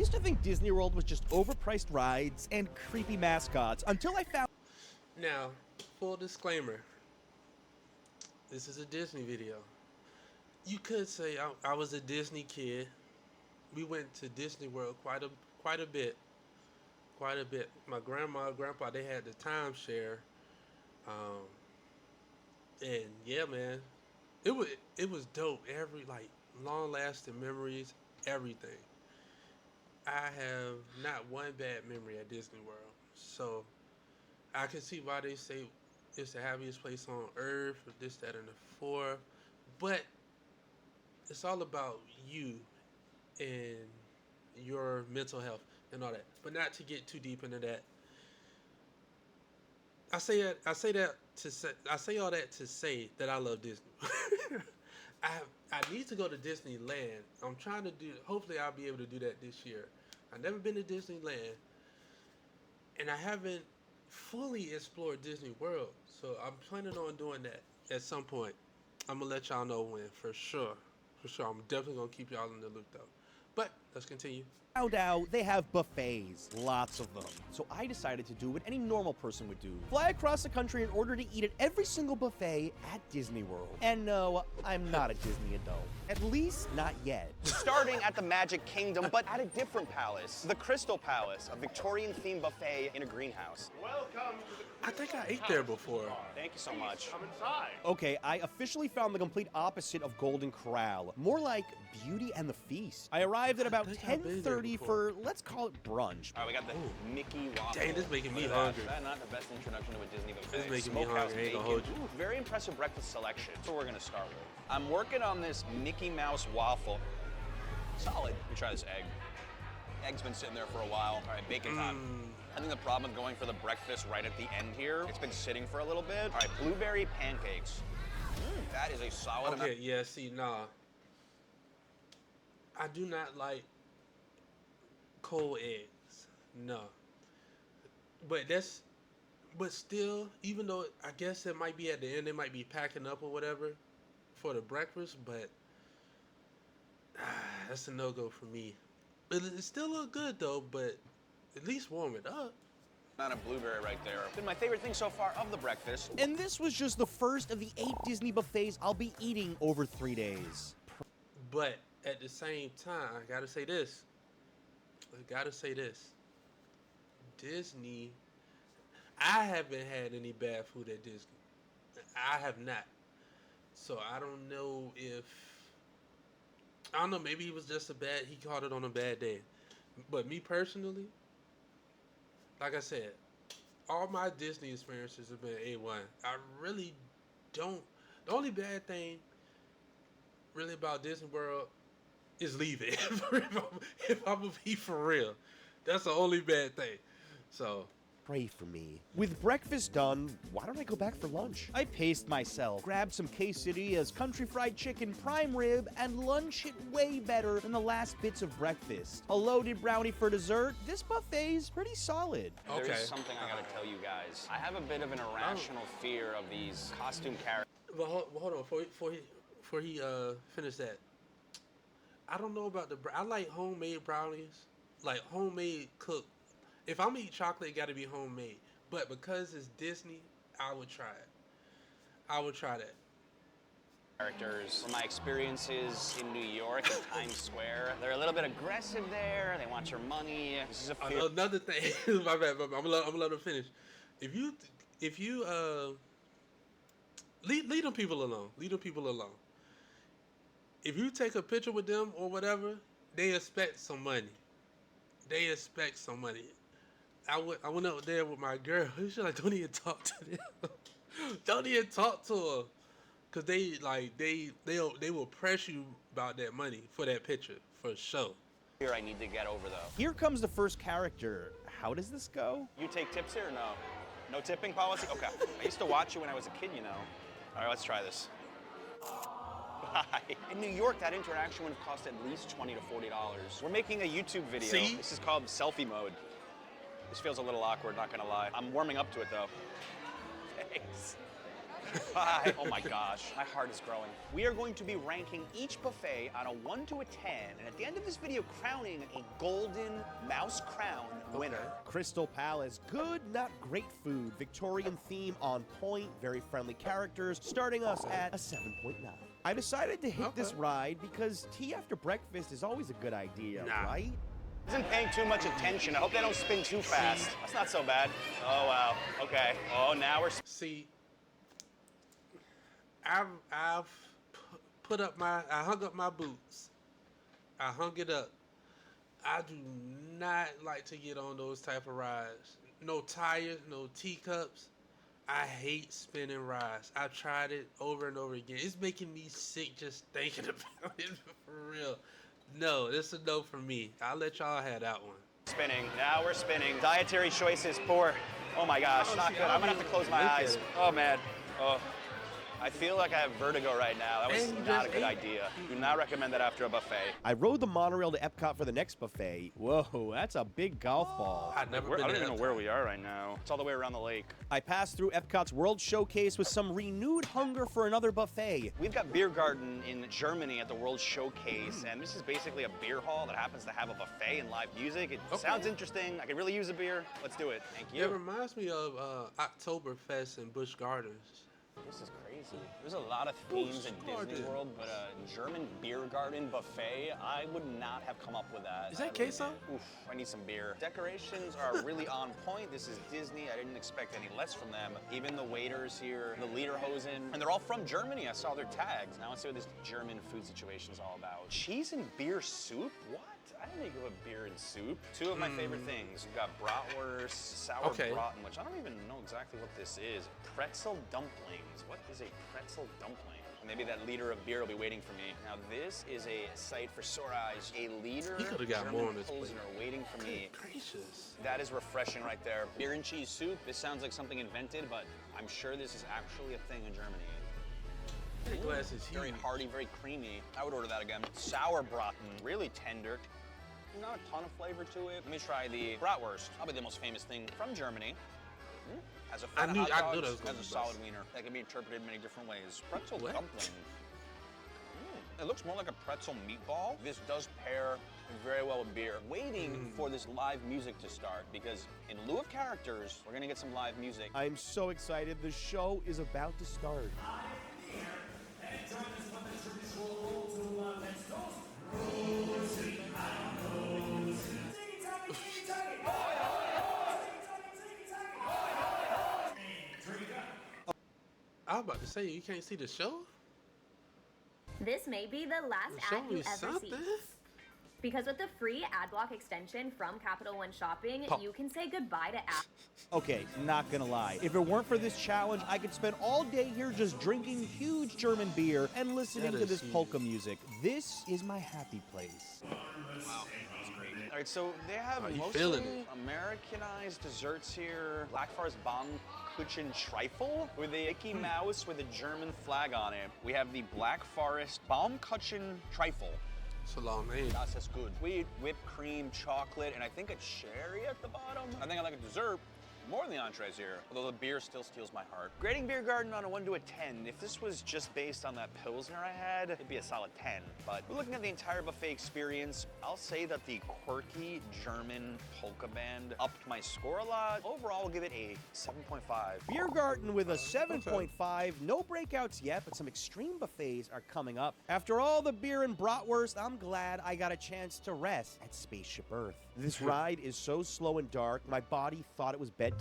used to think Disney World was just overpriced rides and creepy mascots until I found. Now, full disclaimer, this is a Disney video. You could say I was a Disney kid. We went to Disney World quite a bit. My grandma and grandpa, they had the timeshare. And yeah, man, it was dope. Every like long lasting memories, everything. I have not one bad memory at Disney World. So I can see why they say it's the happiest place on earth, or this, that, and the fourth. But it's all about you and your mental health and all that. But not to get too deep into that. I say all that to say that I love Disney. I need to go to Disneyland. I'm trying to do. Hopefully, I'll be able to do that this year. I've never been to Disneyland, and I haven't fully explored Disney World. So I'm planning on doing that at some point. I'm gonna let y'all know when, for sure. For sure, I'm definitely gonna keep y'all in the loop though. But let's continue. Found out they have buffets, lots of them. So I decided to do what any normal person would do. Fly across the country in order to eat at every single buffet at Disney World. And no, I'm not a Disney adult. At least not yet. Starting at the Magic Kingdom, but at a different palace. The Crystal Palace, a Victorian-themed buffet in a greenhouse. Welcome to the I think I ate there before. Thank you so much. Come inside. Okay, I officially found the complete opposite of Golden Corral. More like Beauty and the Feast. I arrived at about I think I've been there 10:30 before. for, let's call it brunch. All right, we got the Mickey waffle. Dang, this making me Look at that. hungry. Is that not the best introduction to a Disney buffet? This making me Smokehouse hungry, I ain't gonna bacon. hold you. Ooh, very impressive breakfast selection. That's what we're gonna start with. I'm working on this Mickey Mouse waffle. Solid. Let me try this egg. Egg's been sitting there for a while. All right, bacon time. I think the problem with going for the breakfast right at the end here, it's been sitting for a little bit. All right, blueberry pancakes. That is a solid amount. Okay, yeah, see, nah. I do not like cold eggs. No. But still, even though I guess it might be at the end, they might be packing up or whatever for the breakfast, but that's a no-go for me. But it still look good though, but at least warm it up. Not a blueberry right there. Been my favorite thing so far of the breakfast. And this was just the first of the 8 Disney buffets I'll be eating over 3 days. But at the same time, I gotta say this. Disney, I haven't had any bad food at Disney. I have not. So I don't know, maybe he caught it on a bad day. But me personally, like I said, all my Disney experiences have been A1. I really don't. The only bad thing really about Disney World is leaving. if I'm gonna be for real, that's the only bad thing. So Pray for me. With breakfast done, why don't I go back for lunch? I paced myself, grabbed some quesadillas, country fried chicken, prime rib, and lunch hit way better than the last bits of breakfast. A loaded brownie for dessert, this buffet's pretty solid. There okay. is something I gotta tell you guys. I have a bit of an irrational fear of these costume characters. Well, hold on. Before he finish that, I don't know about I like homemade brownies, like homemade cooked. If I'm eating chocolate, it got to be homemade. But because it's Disney, I would try it. I would try that. Characters. From my experiences in New York at Times Square, they're a little bit aggressive there. They want your money. This is a fear. Another thing. My bad. I'm gonna let him finish. If you leave them people alone. Leave them people alone. If you take a picture with them or whatever, they expect some money. I went up there with my girl. She's like, don't even talk to them. Don't even talk to her. Cause they will press you about that money for that picture, for sure. Here I need to get over though. Here comes the first character. How does this go? You take tips here or no? No tipping policy? Okay. I used to watch you when I was a kid, you know. All right, let's try this. Bye. In New York, that interaction would have cost at least $20 to $40. We're making a YouTube video. See? This is called selfie mode. This feels a little awkward, not gonna lie. I'm warming up to it though. Thanks. Bye. Oh my gosh, my heart is growing. We are going to be ranking each buffet on a 1 to a 10, and at the end of this video, crowning a golden mouse crown winner. Crystal Palace, good, not great food. Victorian theme on point, very friendly characters, starting us at a 7.9. I decided to hit this ride because tea after breakfast is always a good idea, right? Isn't paying too much attention. I hope they don't spin too fast. That's not so bad. Oh, wow. Okay. Oh, now we're... See, I've I hung up my boots. I hung it up. I do not like to get on those type of rides. No tires, no teacups. I hate spinning rides. I've tried it over and over again. It's making me sick just thinking about it, for real. No, this is a no for me. I'll let y'all have that one. Spinning. Now we're spinning. Dietary choices, poor. Oh my gosh, not good. I'm gonna have to close my eyes. Oh man. Oh. I feel like I have vertigo right now. That was not a good idea. Do not recommend that after a buffet. I rode the monorail to Epcot for the next buffet. Whoa, that's a big golf ball. I've never been I don't to even know Epcot. where we are right now. It's all the way around the lake. I passed through Epcot's World Showcase with some renewed hunger for another buffet. We've got Beer Garden in Germany at the World Showcase, and this is basically a beer hall that happens to have a buffet and live music. It sounds interesting. I could really use a beer. Let's do it. Thank you. It reminds me of Oktoberfest in Busch Gardens. This is crazy. There's a lot of themes in Disney World, but a German beer garden buffet, I would not have come up with that. Is that queso? Oof, I need some beer. Decorations are really on point. This is Disney. I didn't expect any less from them. Even the waiters here, the Lederhosen, and they're all from Germany. I saw their tags. Now let's see what this German food situation is all about. Cheese and beer soup? What? I didn't think of a beer and soup. Two of my favorite things. We've got bratwurst, sauerbraten, which I don't even know exactly what this is. Pretzel dumplings. What is a pretzel dumpling? Maybe that liter of beer will be waiting for me. Now this is a sight for sore eyes. A liter He could have got German more on this plate. Pilsner waiting for me. Gracious. That is refreshing right there. Beer and cheese soup. This sounds like something invented, but I'm sure this is actually a thing in Germany. That glass is Very huge. hearty, very creamy. I would order that again. Sauerbraten, really tender. Not a ton of flavor to it. Let me try the bratwurst. Probably the most famous thing from Germany. As a fan of hot I knew that dogs, was gonna as a be solid best. wiener. That can be interpreted in many different ways. Pretzel What? dumpling. It looks more like a pretzel meatball. This does pair very well with beer. Waiting for this live music to start because in lieu of characters, we're gonna get some live music. I'm so excited. The show is about to start. I was about to say, you can't see the show? This may be the last Show ad you me ever something. see. Because with the free ad block extension from Capital One Shopping, you can say goodbye to ads. Okay, not gonna lie. If it weren't for this challenge, I could spend all day here just drinking huge German beer and listening That to is this huge. polka music. This is my happy place. All right, so they have Are you mostly feeling it? Americanized desserts here. Black Forest Baumkuchen Trifle with a Mickey Mouse with a German flag on it. We have the Black Forest Baumkuchen Trifle. It's a long name. Das ist good. Sweet whipped cream, chocolate, and I think a cherry at the bottom. I think I like a dessert more than the entrees here, although the beer still steals my heart. Grading Beer Garden on a 1 to a 10. If this was just based on that Pilsner I had, it'd be a solid 10. But we're looking at the entire buffet experience. I'll say that the quirky German polka band upped my score a lot. Overall, I'll give it a 7.5. Beer Garden with a 7.5. No breakouts yet, but some extreme buffets are coming up. After all the beer and bratwurst, I'm glad I got a chance to rest at Spaceship Earth. This ride is so slow and dark, my body thought it was bedtime.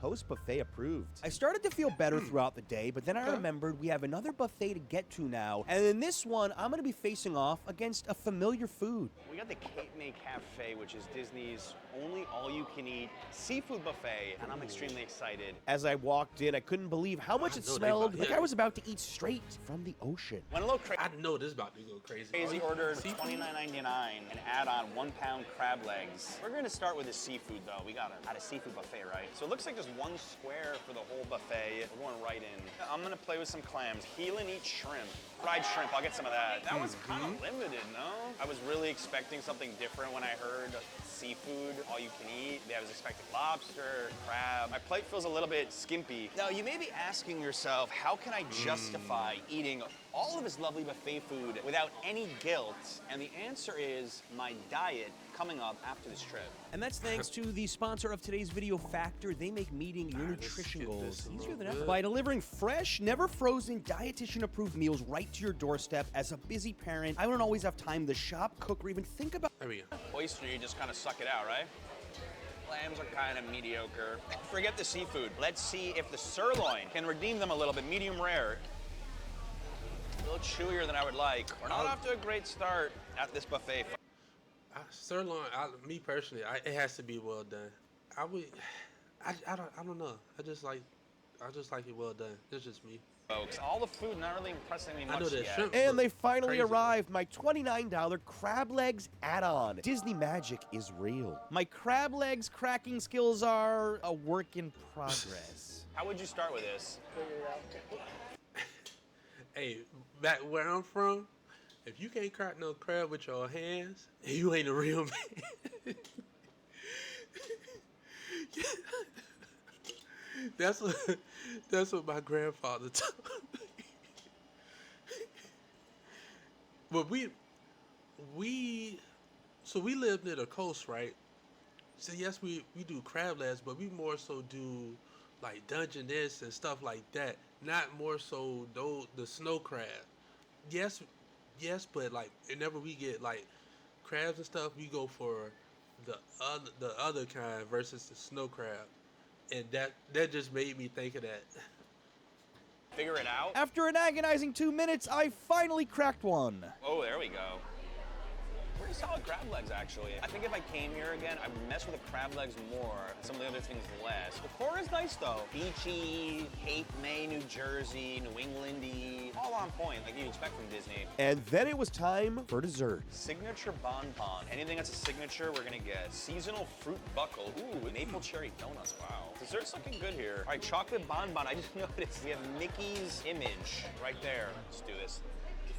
Post-buffet approved. I started to feel better throughout the day, but then I remembered we have another buffet to get to now, and in this one, I'm gonna be facing off against a familiar food. We got the Cape May Cafe, which is Disney's only all-you-can-eat seafood buffet, and I'm extremely excited. As I walked in, I couldn't believe how much it know they smelled about- like yeah. I was about to eat straight from the ocean. Went a little crazy. I know this is about to go crazy. Crazy ordered Seafood? $29.99 and add on 1 pound crab legs. We're gonna start with the seafood though. We got a seafood buffet, right? So it looks like just 1 square for the whole buffet. We're going right in. I'm gonna play with some clams. Heel and eat shrimp. Fried shrimp, I'll get some of that. That was kind of limited, no? I was really expecting something different when I heard seafood seafood, all you can eat. They have expected lobster, crab. My plate feels a little bit skimpy. Now, you may be asking yourself, how can I justify eating all of this lovely buffet food without any guilt? And the answer is my diet coming up after this trip. And that's thanks to the sponsor of today's video, Factor. They make meeting your Let's nutrition get goals this a easier than little ever bit. by delivering fresh, never frozen, dietitian-approved meals right to your doorstep. As a busy parent, I don't always have time to shop, cook, or even think about. There we go. Oyster, you just kind of suck it out, right? Clams are kind of mediocre. Forget the seafood. Let's see if the sirloin can redeem them a little bit, medium rare. A little chewier than I would like. We're not off to a great start at this buffet. Sirloin, me personally, it has to be well done. I don't know. I just like it well done. It's just me. Folks, all the food not really impressing me I much know that yet. shrimp. And they finally Crazy. arrived, my $29 crab legs add-on. Disney magic is real. My crab legs cracking skills are a work in progress. How would you start with this? Hey, back where I'm from, if you can't crack no crab with your hands, you ain't a real man. That's what my grandfather told me. But we live near the coast, right? So yes, we do crab legs, but we more so do like Dungeness and stuff like that. Not more so though the snow crab. Yes, but like whenever we get like crabs and stuff, we go for the other kind versus the snow crab, and that just made me think of that. Figure it out? After an agonizing 2 minutes, I finally cracked one. Oh, there we go. Pretty solid crab legs, actually. I think if I came here again, I'd mess with the crab legs more, some of the other things less. The core is nice, though. Beachy, Cape May, New Jersey, New Englandy, all on point, like you'd expect from Disney. And then it was time for dessert. Signature bonbon. Anything that's a signature, we're gonna get. Seasonal fruit buckle. Ooh, maple cherry donuts. Wow. Dessert's looking good here. All right, chocolate bonbon. I just noticed we have Mickey's image right there. Let's do this.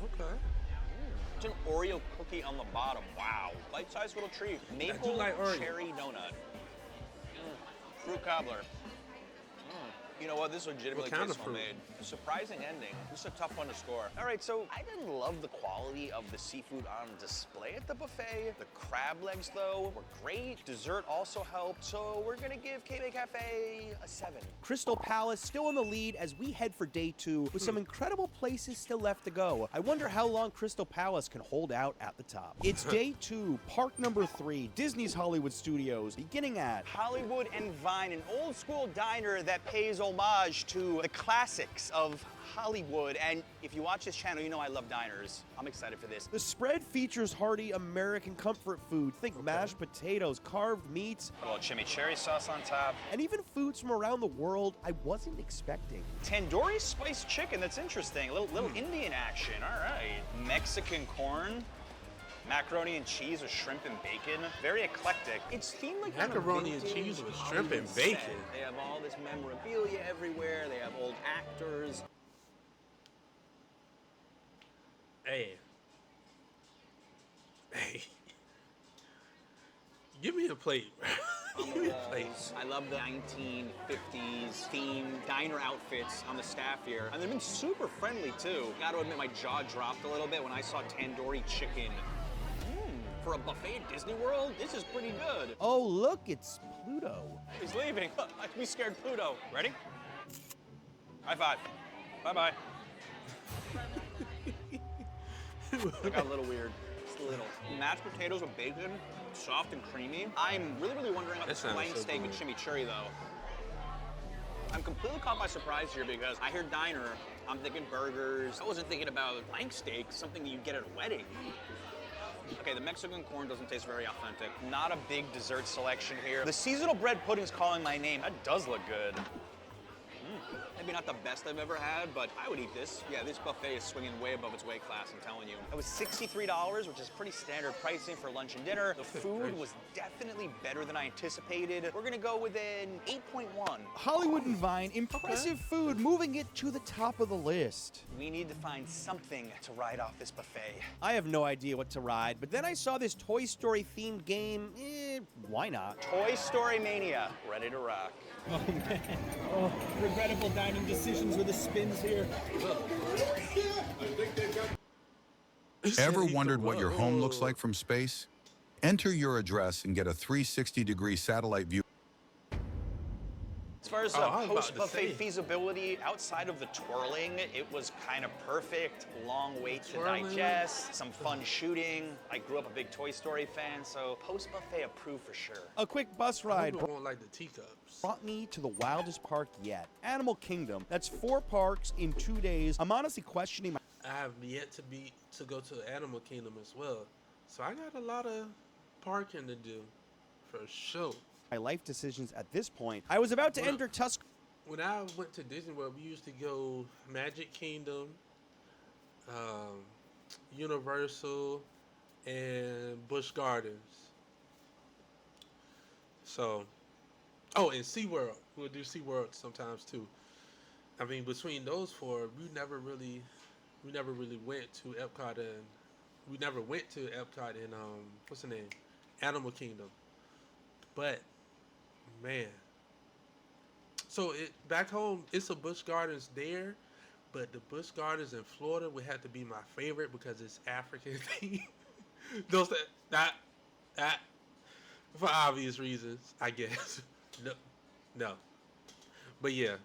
Okay. It's an Oreo cookie on the bottom. Wow. Bite-sized little treat. Maple like Oreo. cherry donut. Fruit cobbler. You know what? This legitimately What kind tastes of fruit? homemade. Surprising ending. This is a tough one to score. All right, so I didn't love the quality of the seafood on display at the buffet. The crab legs, though, were great. Dessert also helped. So we're gonna give KB Cafe a 7. Crystal Palace still in the lead as we head for day 2 with some incredible places still left to go. I wonder how long Crystal Palace can hold out at the top. It's day 2, park number 3, Disney's Hollywood Studios, beginning at Hollywood and Vine, an old school diner that pays homage to the classics of Hollywood. And if you watch this channel, you know I love diners. I'm excited for this. The spread features hearty American comfort food. Think mashed potatoes, carved meats, A little chimichurri sauce on top. and even foods from around the world I wasn't expecting. Tandoori spiced chicken, that's interesting. A little Indian action, all right. Mexican corn. Macaroni and cheese with shrimp and bacon. Very eclectic. It's themed like kind of Macaroni and vintage cheese with shrimp and Hollywood bacon. set. They have all this memorabilia everywhere. They have old actors. Hey. Give me a plate. Give me a plate. I love the 1950s themed diner outfits on the staff here. And they've been super friendly too. Gotta admit, my jaw dropped a little bit when I saw tandoori chicken. For a buffet at Disney World, this is pretty good. Oh, look, it's Pluto. He's leaving. We scared Pluto. Ready? High five. Bye-bye. It got a little weird. Just a little. Mashed potatoes with bacon, soft and creamy. I'm really wondering about That this sounds flank so steak good. with chimichurri, though. I'm completely caught by surprise here because I hear diner, I'm thinking burgers. I wasn't thinking about flank steak, something you get at a wedding. Okay, the Mexican corn doesn't taste very authentic. Not a big dessert selection here. The seasonal bread pudding's calling my name. That does look good. Maybe not the best I've ever had, but I would eat this. Yeah, this buffet is swinging way above its weight class, I'm telling you. It was $63, which is pretty standard pricing for lunch and dinner. The food was definitely better than I anticipated. We're gonna go with an 8.1. Hollywood and Vine, impressive food, moving it to the top of the list. We need to find something to ride off this buffet. I have no idea what to ride, but then I saw this Toy Story themed game. Why not? Toy Story Mania, ready to rock. Oh man. Oh, regrettable dining decisions with the spins here. Ever wondered what your home looks like from space? Enter your address and get a 360-degree satellite view. As far as I was about to post-buffet say. feasibility, outside of the twirling, it was kind of perfect. Long wait to Twirling. digest, some fun shooting. I grew up a big Toy Story fan, so post-buffet approved for sure. A quick bus ride People won't like the teacups. brought me to the wildest park yet, Animal Kingdom. That's 4 parks in 2 days. I'm honestly questioning my I have yet to go to Animal Kingdom as well, so I got a lot of parking to do, for sure. life decisions at this point. I was about to Well, enter Tusk. When I went to Disney World, we used to go Magic Kingdom, Universal, and Busch Gardens. So, oh, and SeaWorld. We'll do SeaWorld sometimes too. I mean, between those 4, we never really went to Epcot, and we never went to Epcot and what's the name? Animal Kingdom. But man, so back home, it's a Busch Gardens there, but the Busch Gardens in Florida would have to be my favorite because it's African themed. Those that for obvious reasons, I guess. No, but yeah.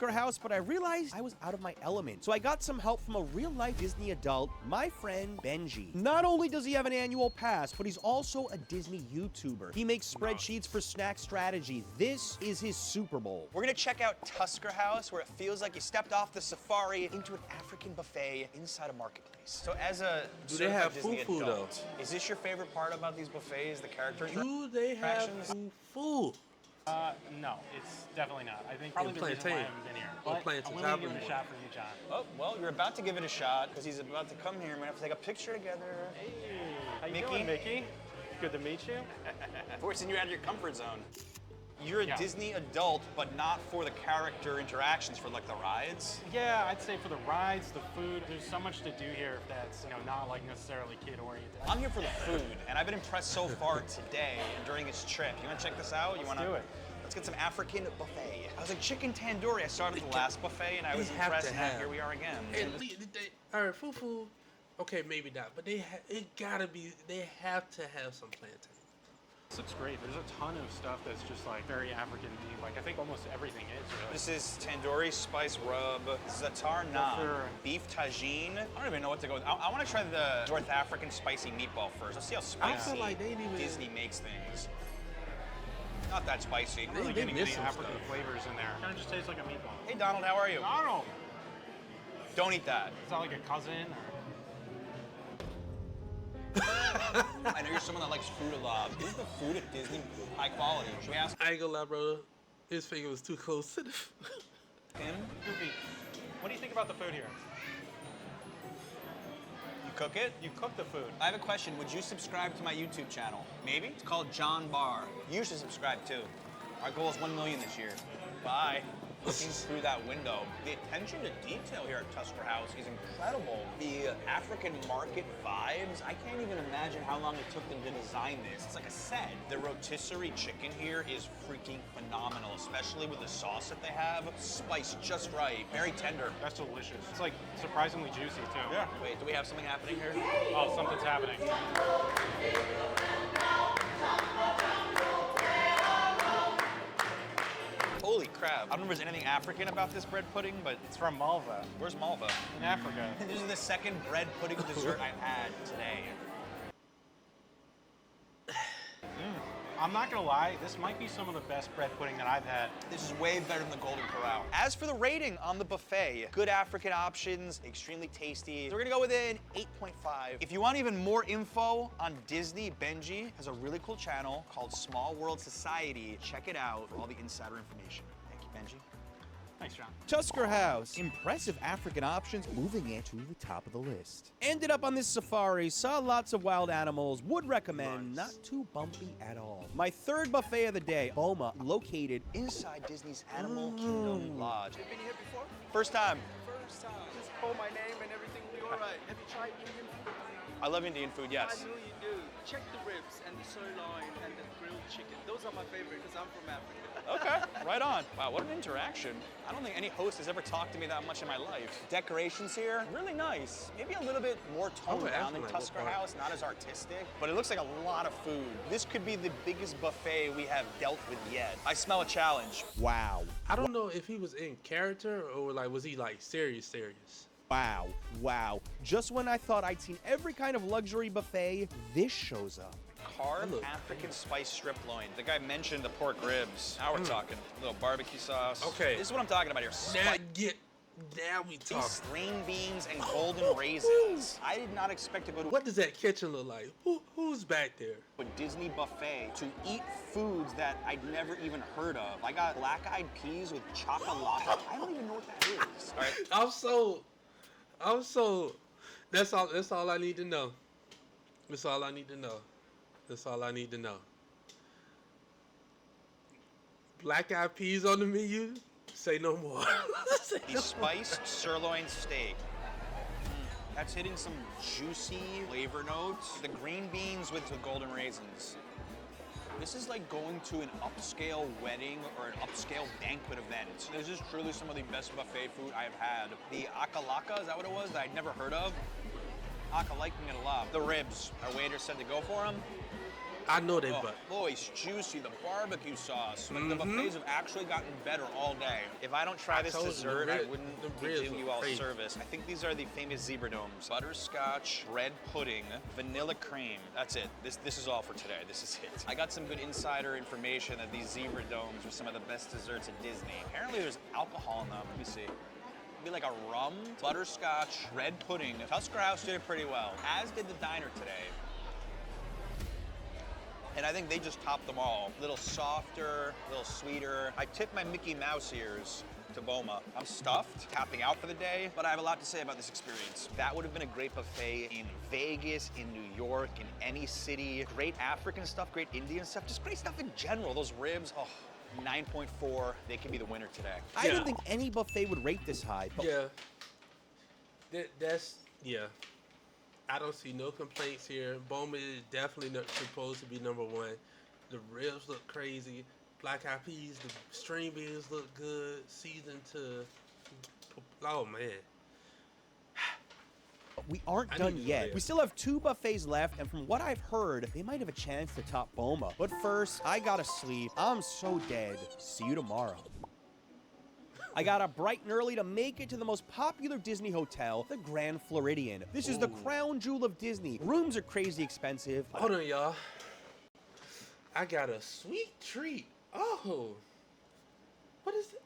House, but I realized I was out of my element. So I got some help from a real-life Disney adult, my friend Benji. Not only does he have an annual pass, but he's also a Disney YouTuber. He makes spreadsheets for snack strategy. This is his Super Bowl. We're gonna check out Tusker House, where it feels like you stepped off the safari into an African buffet inside a marketplace. So as a Do they have certified Disney fufu, adult, is this your favorite part about these buffets, the character Do they have interactions? fufu? No, it's definitely not. I think probably the reason why I plantain. haven't been here. Or But plantains, I'm willing to give it a however shot for you, John. Oh, well, you're about to give it a shot because he's about to come here. We're gonna have to take a picture together. How you Mickey? doing, Mickey? Good to meet you. Forcing you out of your comfort zone. You're a Yeah. Disney adult, but not for the character interactions, for like the rides. Yeah, I'd say for the rides, the food, there's so much to do here that's not like necessarily kid-oriented. I'm here for the food, and I've been impressed so far today and during this trip. You wanna check this out? You wanna do it. Let's get some African buffet. I was like chicken tandoori. I started the last buffet, and I was They have impressed. to And now have. here we are again. All right, fufu. Okay, maybe not, but it gotta be. They have to have some plantain. Looks great. There's a ton of stuff that's just like very African themed. Like I think almost everything is really. This is tandoori spice rub, zatar naan, sure. beef tagine. I don't even know what to go with. I want to try the North African spicy meatball first. Let's see how I spicy feel like they didn't even- Disney makes things. Not that spicy. Really they getting miss the some African stuff. flavors in there. Kind of just tastes like a meatball. Hey Donald, how are you? Donald! Don't eat that. Is that like a cousin or? I know you're someone that likes food a lot. Is the food at Disney high quality? Should we ask I ain't gonna lie, bro. His finger was too close to the. him? Goofy, what do you think about the food here? You cook it? You cook the food. I have a question. Would you subscribe to my YouTube channel? Maybe? It's called John Barr. You should subscribe too. Our goal is 1 million this year. Bye. Looking through that window, the attention to detail here at Tusker House is incredible. The African market vibes, I can't even imagine how long it took them to design this. It's like a set. The rotisserie chicken here is freaking phenomenal, especially with the sauce that they have. Spiced just right, very tender. That's delicious. It's like surprisingly juicy too. Yeah. Wait, do we have something happening here? Oh, something's happening. Holy crap. I don't know if there's anything African about this bread pudding, but It's from Malva where's Malva? in Africa. This is the second bread pudding dessert I've had today. I'm not gonna lie, this might be some of the best bread pudding that I've had. This is way better than the Golden Corral. As for the rating on the buffet, good African options, extremely tasty. So we're gonna go with an 8.5. If you want even more info on Disney, Benji has a really cool channel called Small World Society. Check it out for all the insider information. Thank you, Benji. Thanks, John. Tusker House. Impressive African options, moving it to the top of the list. Ended up on this safari, saw lots of wild animals, would recommend, Nice. not too bumpy at all. My third buffet of the day, Boma, located Inside Disney's Animal Kingdom Lodge. Been here before? First time. First time. Just call my name and everything will be all right. Have you tried Indian food? I love Indian food, yes. I know you do. Check the ribs and the sirloin and the grilled chicken. Those are my favorite because I'm from Africa. Okay, right on. Wow, what an interaction. I don't think any host has ever talked to me that much in my life. Decorations here, really nice. Maybe a little bit more toned would down ask than them, like, Tusker what part? House, not as artistic, but it looks like a lot of food. This could be the biggest buffet we have dealt with yet. I smell a challenge. wow. I don't know if he was in character or like was he like serious. Wow, wow. Just when I thought I'd seen every kind of luxury buffet, this shows up. Carved Look. African spice strip loin. The guy mentioned the pork ribs. Now we're talking. A little barbecue sauce. Okay. This is what I'm talking about here. Now we talk. Spicy green beans and golden raisins. I did not expect to go to What does that kitchen look like? Who's back there? a Disney buffet to eat foods that I'd never even heard of. I got black-eyed peas with chocolate. I don't even know what that is. All right. I'm so. That's all I need to know. That's all I need to know. That's all I need to know. Black-eyed peas on the menu? Say no more. Say The no more. spiced sirloin steak. That's hitting some juicy flavor notes. The green beans with the golden raisins. This is like going to an upscale wedding or an upscale banquet event. This is truly some of the best buffet food I've had. The akalaka, is that what it was, that I'd never heard of? Aka liking it a lot. The ribs, our waiter said to go for them. I know they Oh, but. moist, juicy, the barbecue sauce. Like the buffets have actually gotten better all day. If I don't try this told you, dessert, the I rib- wouldn't the be ribs doing were you all crazy. service. I think these are the famous zebra domes. Butterscotch, bread pudding, vanilla cream. That's it. This is all for today. This is it. I got some good insider information that these zebra domes are some of the best desserts at Disney. Apparently there's alcohol in them. Let me see. It'd be like a rum, butterscotch, red pudding. Tusker House did it pretty well, as did the diner today. And I think they just topped them all. A little softer, a little sweeter. I tip my Mickey Mouse ears to Boma. I'm stuffed, tapping out for the day, but I have a lot to say about this experience. That would have been a great buffet in Vegas, in New York, in any city. Great African stuff, great Indian stuff, just great stuff in general. Those ribs, oh, 9.4, they can be the winner today. I Yeah. didn't think any buffet would rate this high, but Yeah. Yeah. I don't see no complaints here. Boma is definitely not supposed to be number one. The ribs look crazy. Black eyed peas, the string beans look good. Seasoned to. Oh man. we aren't I done need to go yet. there. We still have 2 buffets left, and from what I've heard, they might have a chance to top Boma. But first, I gotta sleep. I'm so dead. See you tomorrow. I got up bright and early to make it to the most popular Disney hotel, the Grand Floridian. This is the crown jewel of Disney. Rooms are crazy expensive. Hold on, y'all. I got a sweet treat. Oh. What is it?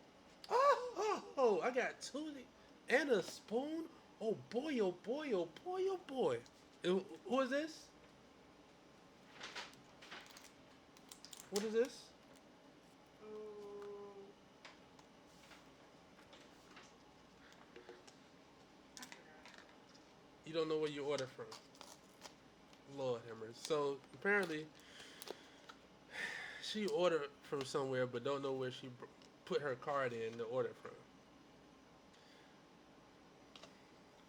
Oh, I got 2 and a spoon. Oh boy, oh boy, oh boy, oh boy. Who is this? What is this? You don't know where you order from. Lord have mercy. So apparently, she ordered from somewhere, but don't know where she put her card in to order from.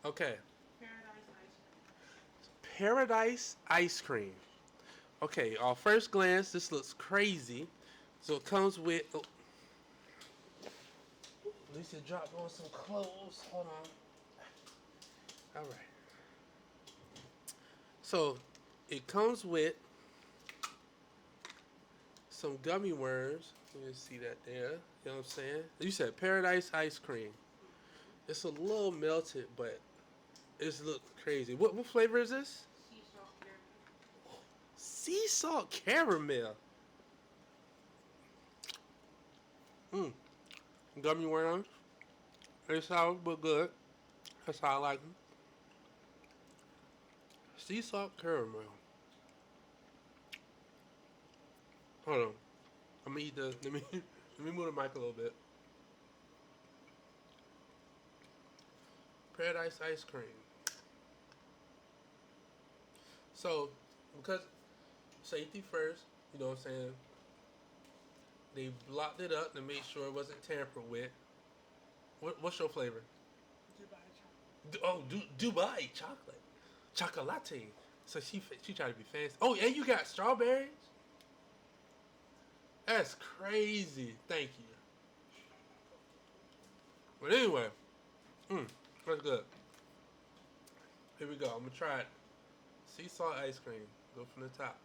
Okay. Paradise ice cream. Okay. On first glance, this looks crazy. So it comes with. Oh, Lisa dropped on some clothes. Hold on. All right. So, it comes with some gummy worms. You can see that there. You know what I'm saying? You said paradise ice cream. It's a little melted, but it's look crazy. What flavor is this? Sea salt caramel. Gummy worms. They sour but good. That's how I like them. Sea salt caramel. Hold on. I'm gonna eat the. Let me move the mic a little bit. Paradise ice cream. So, because safety first, you know what I'm saying? They blocked it up to make sure it wasn't tampered with. What's your flavor? Dubai chocolate. Chocolate. So she tried to be fancy. Oh, and you got strawberries? That's crazy. Thank you. But anyway, that's good. Here we go. I'm gonna try it. Sea salt ice cream. Go from the top.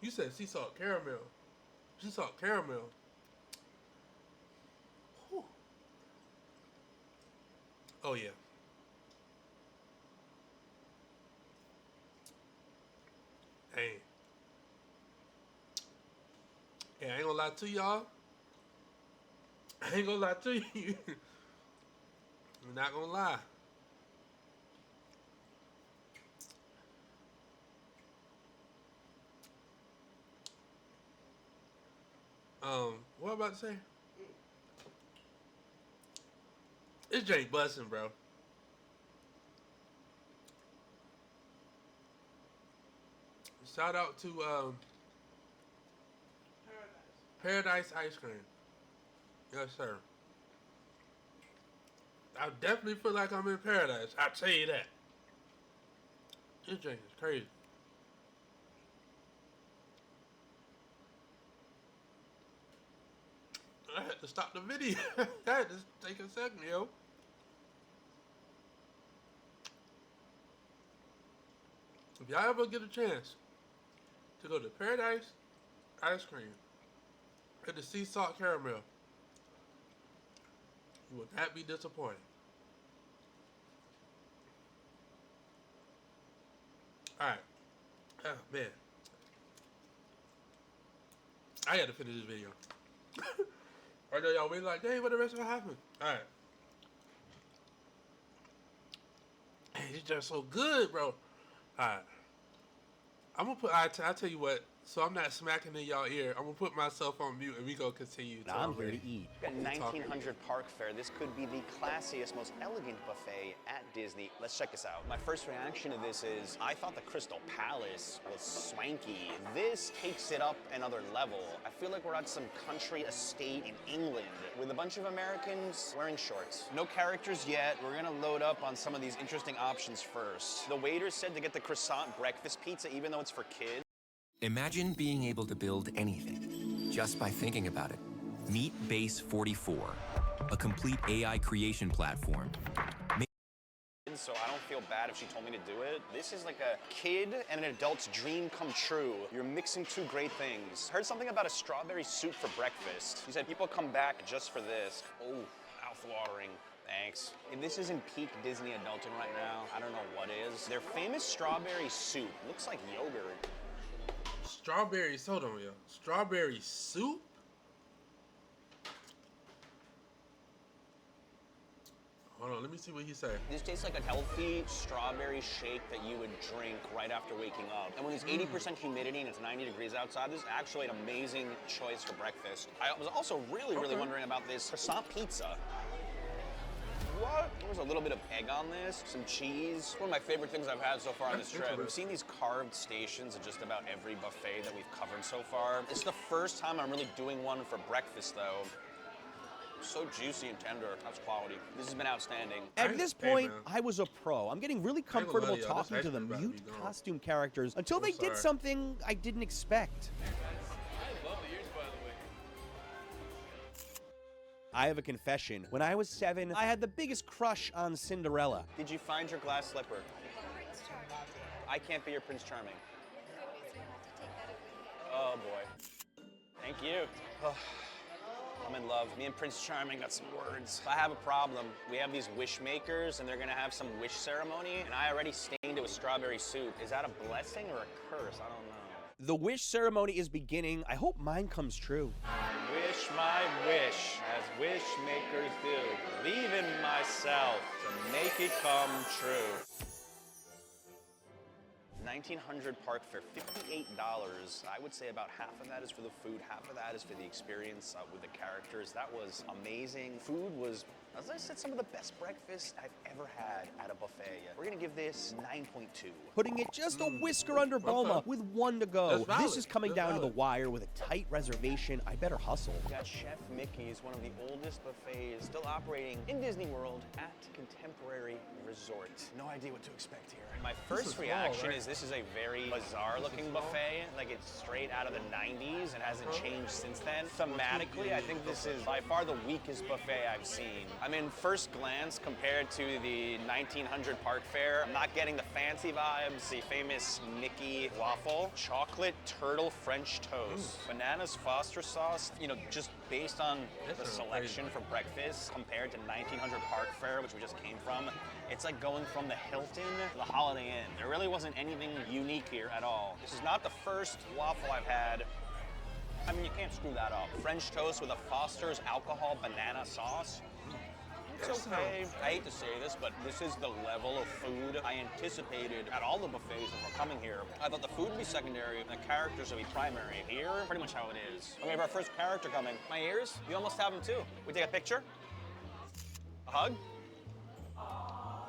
You said sea salt caramel. Sea salt caramel. Whew. Oh yeah. Hey. Yeah, I ain't gonna lie to y'all. I ain't gonna lie to you. I'm not gonna lie. What I'm about to say? This drink busting, bro. Shout out to Paradise Ice Cream. Yes, sir. I definitely feel like I'm in paradise. I'll tell you that. This drink is crazy. I had to stop the video. I had to take a second, yo. If y'all ever get a chance to go to Paradise Ice Cream at the sea salt caramel, you will not be disappointed. Alright. Oh, man. I had to finish this video. I know y'all waiting like, dang, what the rest of it happened? Alright. Hey, it's just so good, bro. Alright. I'm gonna put, I'll tell you what, so I'm not smacking in y'all ear, I'm gonna put myself on mute and we gonna continue. I'm here to eat. At 1900 Park Fair, this could be the classiest, most elegant buffet at Disney. Let's check this out. My first reaction to this is, I thought the Crystal Palace was swanky. This takes it up another level. I feel like we're at some country estate in England with a bunch of Americans wearing shorts. No characters yet. We're gonna load up on some of these interesting options first. The waiter said to get the croissant breakfast pizza, even though it's for kids. Imagine being able to build anything just by thinking about it. Meet Base 44, a complete AI creation platform. So I don't feel bad if she told me to do it. This is like a kid and an adult's dream come true. You're mixing two great things. Heard something about a strawberry soup for breakfast. She said people come back just for this. Oh, mouth-watering. Thanks. If this isn't peak Disney adulting right now, I don't know what is. Their famous strawberry soup looks like yogurt. Strawberry, hold on, yo. Strawberry soup? Hold on, let me see what he said. This tastes like a healthy strawberry shake that you would drink right after waking up. And when it's 80% humidity and it's 90 degrees outside, this is actually an amazing choice for breakfast. I was also really wondering about this croissant pizza. What? There was a little bit of egg on this, some cheese. One of my favorite things I've had so far on this trip. We've seen these carved stations at just about every buffet that we've covered so far. It's the first time I'm really doing one for breakfast, though. So juicy and tender. That's quality. This has been outstanding. At this point, I was a pro. I'm getting really comfortable talking to the mute costume characters until they did something I didn't expect. I have a confession. When I was 7, I had the biggest crush on Cinderella. Did you find your glass slipper? I can't be your Prince Charming. Oh boy. Thank you. Oh, I'm in love. Me and Prince Charming got some words. I have a problem. We have these wish makers and they're gonna have some wish ceremony and I already stained it with strawberry soup. Is that a blessing or a curse? I don't know. The wish ceremony is beginning. I hope mine comes true. Wish my wish, as wish makers do. Believe in myself to make it come true. 1900 park fare, $58. I would say about half of that is for the food, half of that is for the experience with the characters. That was amazing. Food was, as I said, some of the best breakfast I've ever had at a buffet. We're gonna give this 9.2. Putting it just a whisker under Boma with 1 to go. That's valid. This is coming That's down to the valid. wire with a tight reservation. I better hustle. We got Chef Mickey's, one of the oldest buffets still operating in Disney World at Contemporary Resort. No idea what to expect here. My first reaction is this is a very bizarre looking buffet. Like it's straight out of the 90s and hasn't changed since then. Thematically, I think this is by far the weakest buffet I've seen. I mean, first glance compared to the 1900 park fare, I'm not getting the fancy vibes, the famous Mickey waffle, chocolate turtle French toast, bananas Foster sauce, you know, just based on the selection for breakfast compared to 1900 park fare, which we just came from, it's like going from the Hilton to the Holiday Inn. There really wasn't anything unique here at all. This is not the first waffle I've had. I mean, you can't screw that up. French toast with a Foster's alcohol banana sauce. It's okay. I hate to say this, but this is the level of food I anticipated at all the buffets that were coming here. I thought the food would be secondary and the characters would be primary. Here, pretty much how it is. We have our first character coming. My ears, you almost have them too. We take a picture? A hug?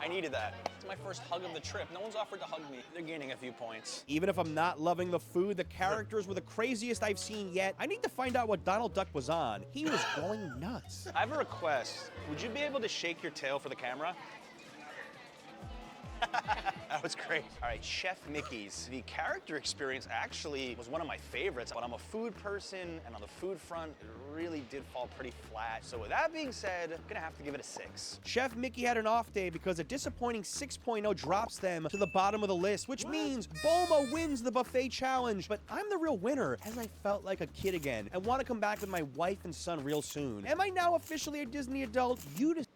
I needed that. It's my first hug of the trip. No one's offered to hug me. They're gaining a few points. Even if I'm not loving the food, the characters were the craziest I've seen yet. I need to find out what Donald Duck was on. He was going nuts. I have a request. Would you be able to shake your tail for the camera? That was great. All right, Chef Mickey's. The character experience actually was one of my favorites, but I'm a food person, and on the food front, it really did fall pretty flat. So with that being said, I'm gonna have to give it a 6. Chef Mickey had an off day because a disappointing 6.0 drops them to the bottom of the list, which means Boma wins the buffet challenge. But I'm the real winner, as I felt like a kid again and want to come back with my wife and son real soon. Am I now officially a Disney adult? You just...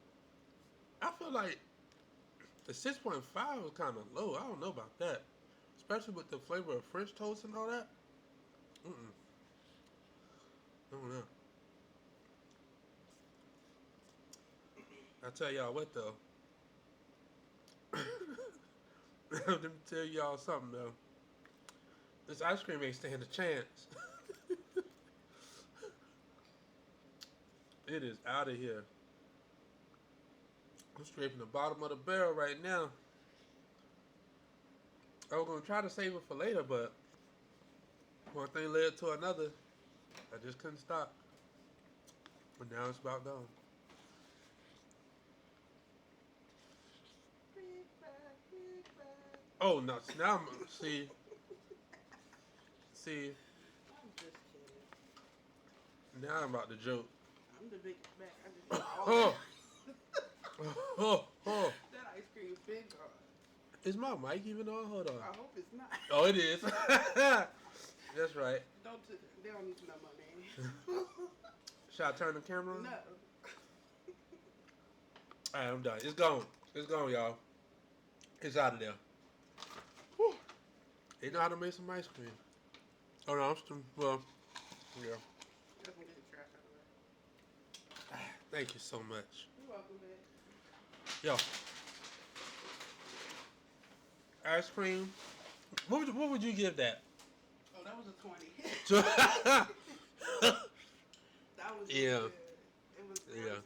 I feel like the 6.5 was kind of low. I don't know about that. Especially with the flavor of French toast and all that. I don't know. I tell y'all what though. Let me tell y'all something though. This ice cream ain't stand a chance. It is out of here. I'm scraping the bottom of the barrel right now. I was gonna try to save it for later, but one thing led to another. I just couldn't stop. But now it's about gone. Oh no! Now I'm see. Now I'm about to joke. I'm the big back. I just Oh. that ice cream is big. Is my mic even on? Hold on. I hope it's not. Oh, it is. That's right. They don't need to know my name. Should I turn the camera on? No. All right, I'm done. It's gone. It's gone, y'all. It's out of there. Whew. They know how to make some ice cream. Oh, no, I'm still, well, yeah. Definitely get the trash out of the way. Thank you so much. You're welcome, babe. Yo. Ice cream. What would you give that? Oh, that was a 20. Yeah. That was really good. It was Yeah.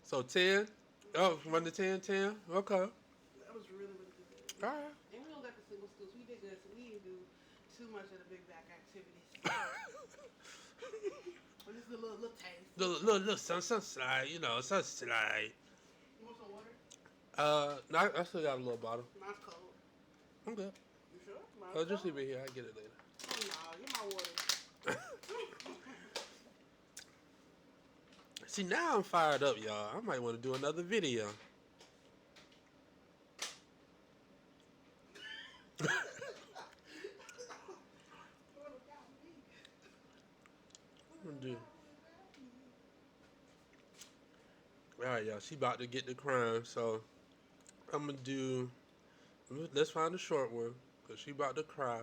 So So 10? Oh, 1 to 10, 10? Okay. that was really, really good. All right. And we don't got the single schools. We did good, so we didn't do too much of the big back activities. But just a little taste. Little sun slide, you know, sun slide. You want some water? No, I still got a little bottle. Mine's cold. I'm good. You sure? Mine's Oh, just cold. leave it here. I get it later. Oh, no, get my water. See, now I'm fired up, y'all. I might want to do another video. I'm gonna do. All right, y'all. She about to get the crime, so I'm gonna do. Let's find a short one, cause she about to cry.